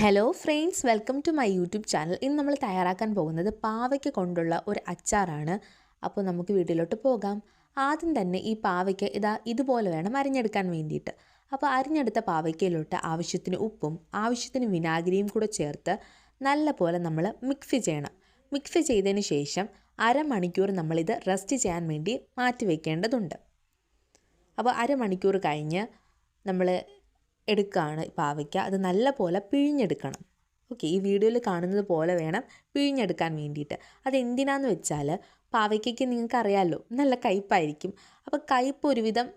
Hello friends, welcome to my YouTube channel. ഇന്ന് നമ്മൾ തയ്യാറാക്കാൻ പോകുന്നത് പാവയ്ക്ക കൊണ്ടുള്ള ഒരു അച്ചാറാണ്. അപ്പോൾ നമുക്ക് വീട്ടിലോട്ട് പോകാം. ആദ്യം തന്നെ ഈ പാവയ്ക്ക ഇതുപോലെ വേണം അരിഞ്ഞെടുക്കാൻ വേണ്ടിയിട്ട്. അപ്പോൾ അരിഞ്ഞെടുത്ത പാവയ്ക്കയിലോട്ട് ആവശ്യത്തിന് ഉപ്പും ആവശ്യത്തിന് വിനാഗിരിയും കൂടെ ചേർത്ത് നല്ല പോലെ നമ്മൾ മിക്സ് ചെയ്യണം. മിക്സ് ചെയ്തതിന് ശേഷം അരമണിക്കൂർ നമ്മളിത് റെസ്റ്റ് ചെയ്യാൻ വേണ്ടി മാറ്റി വയ്ക്കേണ്ടതുണ്ട്. അപ്പോൾ അരമണിക്കൂർ കഴിഞ്ഞ് നമ്മൾ എടുക്കുകയാണ് പാവയ്ക്ക. അത് നല്ല പോലെ പിഴിഞ്ഞെടുക്കണം. ഓക്കെ, ഈ വീഡിയോയിൽ കാണുന്നത് പോലെ വേണം പിഴിഞ്ഞെടുക്കാൻ വേണ്ടിയിട്ട്. അതെന്തിനാന്ന് വെച്ചാൽ പാവയ്ക്കയ്ക്ക് നിങ്ങൾക്കറിയാമല്ലോ, നല്ല കയ്പ്പായിരിക്കും. അപ്പോൾ കയ്പ്പ് ഒരുവിധം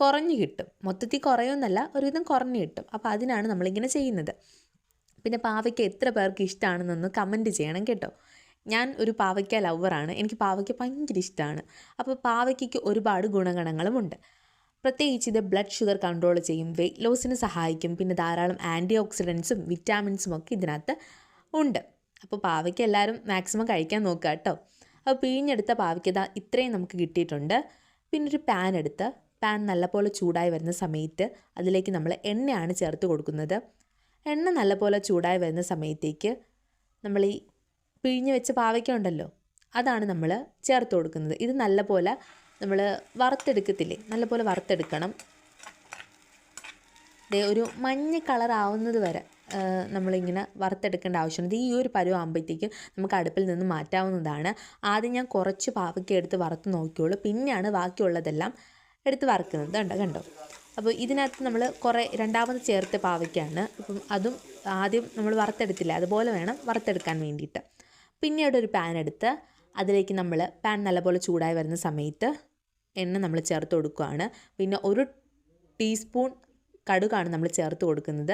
കുറഞ്ഞു കിട്ടും. മൊത്തത്തിൽ കുറയൊന്നല്ല, ഒരുവിധം കുറഞ്ഞു കിട്ടും. അപ്പോൾ അതിനാണ് നമ്മളിങ്ങനെ ചെയ്യുന്നത്. പിന്നെ പാവയ്ക്ക എത്ര പേർക്ക് ഇഷ്ടമാണെന്നൊന്ന് കമൻറ്റ് ചെയ്യണം കേട്ടോ. ഞാൻ ഒരു പാവയ്ക്ക ലവറാണ്. എനിക്ക് പാവയ്ക്ക ഭയങ്കര ഇഷ്ടമാണ്. അപ്പോൾ പാവയ്ക്കയ്ക്ക് ഒരുപാട് ഗുണഗണങ്ങളുമുണ്ട്. പ്രത്യേകിച്ച് ഇത് ബ്ലഡ് ഷുഗർ കൺട്രോൾ ചെയ്യും, വെയ്റ്റ് ലോസിന് സഹായിക്കും. പിന്നെ ധാരാളം ആൻറ്റി ഓക്സിഡൻസും വിറ്റാമിൻസും ഒക്കെ ഇതിനകത്ത് ഉണ്ട്. അപ്പോൾ പാവയ്ക്ക എല്ലാവരും മാക്സിമം കഴിക്കാൻ നോക്കുക കേട്ടോ. അപ്പോൾ പിഴിഞ്ഞെടുത്ത പാവയ്ക്ക ഇത്രയും നമുക്ക് കിട്ടിയിട്ടുണ്ട്. പിന്നെ ഒരു പാൻ നല്ലപോലെ ചൂടായി വരുന്ന സമയത്ത് അതിലേക്ക് നമ്മൾ എണ്ണയാണ് ചേർത്ത് കൊടുക്കുന്നത്. എണ്ണ നല്ലപോലെ ചൂടായി വരുന്ന സമയത്തേക്ക് നമ്മൾ ഈ പിഴിഞ്ഞ് വെച്ച പാവയ്ക്ക ഉണ്ടല്ലോ, അതാണ് നമ്മൾ ചേർത്ത് കൊടുക്കുന്നത്. ഇത് നല്ലപോലെ നമ്മൾ വറുത്തെടുക്കത്തില്ലേ, നല്ലപോലെ വറുത്തെടുക്കണം. ഒരു മഞ്ഞ കളറാവുന്നത് വരെ നമ്മളിങ്ങനെ വറുത്തെടുക്കേണ്ട ആവശ്യമുണ്ട്. ഈ ഒരു പരുവാകുമ്പോഴത്തേക്കും നമുക്ക് അടുപ്പിൽ നിന്ന് മാറ്റാവുന്നതാണ്. ആദ്യം ഞാൻ കുറച്ച് പാവയ്ക്ക എടുത്ത് വറുത്ത് നോക്കിയോളൂ, പിന്നെയാണ് ബാക്കിയുള്ളതെല്ലാം എടുത്ത് വറുക്കുന്നത്. കണ്ടോ. അപ്പോൾ ഇതിനകത്ത് നമ്മൾ രണ്ടാമത് ചേർത്ത പാവയ്ക്കാണ്. അപ്പം അതും ആദ്യം നമ്മൾ വറുത്തെടുത്തില്ല, അതുപോലെ വേണം വറുത്തെടുക്കാൻ വേണ്ടിയിട്ട്. പിന്നീട് ഒരു പാൻ എടുത്ത് അതിലേക്ക് പാൻ നല്ലപോലെ ചൂടായി വരുന്ന സമയത്ത് എണ്ണ നമ്മൾ ചേർത്ത് കൊടുക്കുകയാണ്. പിന്നെ 1 ടീസ്പൂൺ കടുകാണ് നമ്മൾ ചേർത്ത് കൊടുക്കുന്നത്.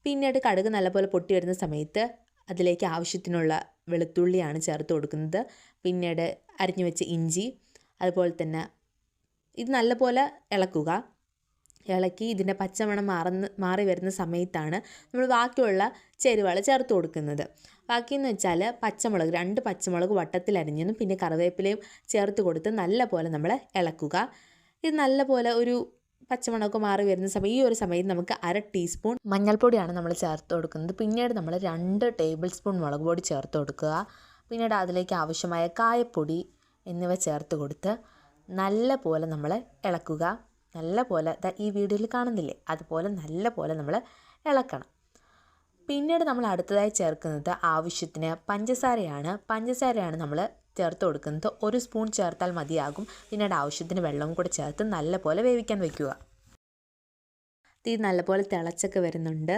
പിന്നീട് കടുക് നല്ലപോലെ പൊട്ടി വരുന്ന സമയത്ത് അതിലേക്ക് ആവശ്യത്തിനുള്ള വെളുത്തുള്ളിയാണ് ചേർത്ത് കൊടുക്കുന്നത്. പിന്നീട് അരിഞ്ഞു വെച്ച ഇഞ്ചി, അതുപോലെ തന്നെ ഇത് നല്ലപോലെ ഇളക്കി ഇതിൻ്റെ പച്ചമണം മാറി വരുന്ന സമയത്താണ് നമ്മൾ ബാക്കിയുള്ള ചേരുവകൾ ചേർത്ത് കൊടുക്കുന്നത്. ബാക്കിയെന്ന് വെച്ചാൽ പച്ചമുളക്, 2 പച്ചമുളക് വട്ടത്തിലരിഞ്ഞതും പിന്നെ കറിവേപ്പിലയും ചേർത്ത് കൊടുത്ത് നല്ല പോലെ നമ്മൾ ഇളക്കുക. ഇത് നല്ല പോലെ ഒരു പച്ചമുളക് മാറി വരുന്ന സമയം, ഈ ഒരു സമയത്ത് നമുക്ക് 1/2 ടീസ്പൂൺ മഞ്ഞൾപ്പൊടിയാണ് നമ്മൾ ചേർത്ത് കൊടുക്കുന്നത്. പിന്നീട് നമ്മൾ 2 ടേബിൾ സ്പൂൺ മുളക് പൊടി ചേർത്ത് കൊടുക്കുക. പിന്നീട് അതിലേക്ക് ആവശ്യമായ കായപ്പൊടി എന്നിവ ചേർത്ത് കൊടുത്ത് നല്ല പോലെ നമ്മൾ ഇളക്കുക. നല്ല പോലെ ഈ വീഡിയോയിൽ കാണുന്നില്ലേ, അതുപോലെ നല്ല പോലെ നമ്മൾ ഇളക്കണം. പിന്നീട് നമ്മൾ അടുത്തതായി ചേർക്കുന്നത് ആവശ്യത്തിന് പഞ്ചസാരയാണ് നമ്മൾ ചേർത്ത് കൊടുക്കുന്നത്. 1 സ്പൂൺ ചേർത്താൽ മതിയാകും. പിന്നീട് ആവശ്യത്തിന് വെള്ളവും കൂടെ ചേർത്ത് നല്ല പോലെ വേവിക്കാൻ വയ്ക്കുക. ഇത് നല്ലപോലെ തിളച്ചൊക്കെ വരുന്നുണ്ട്.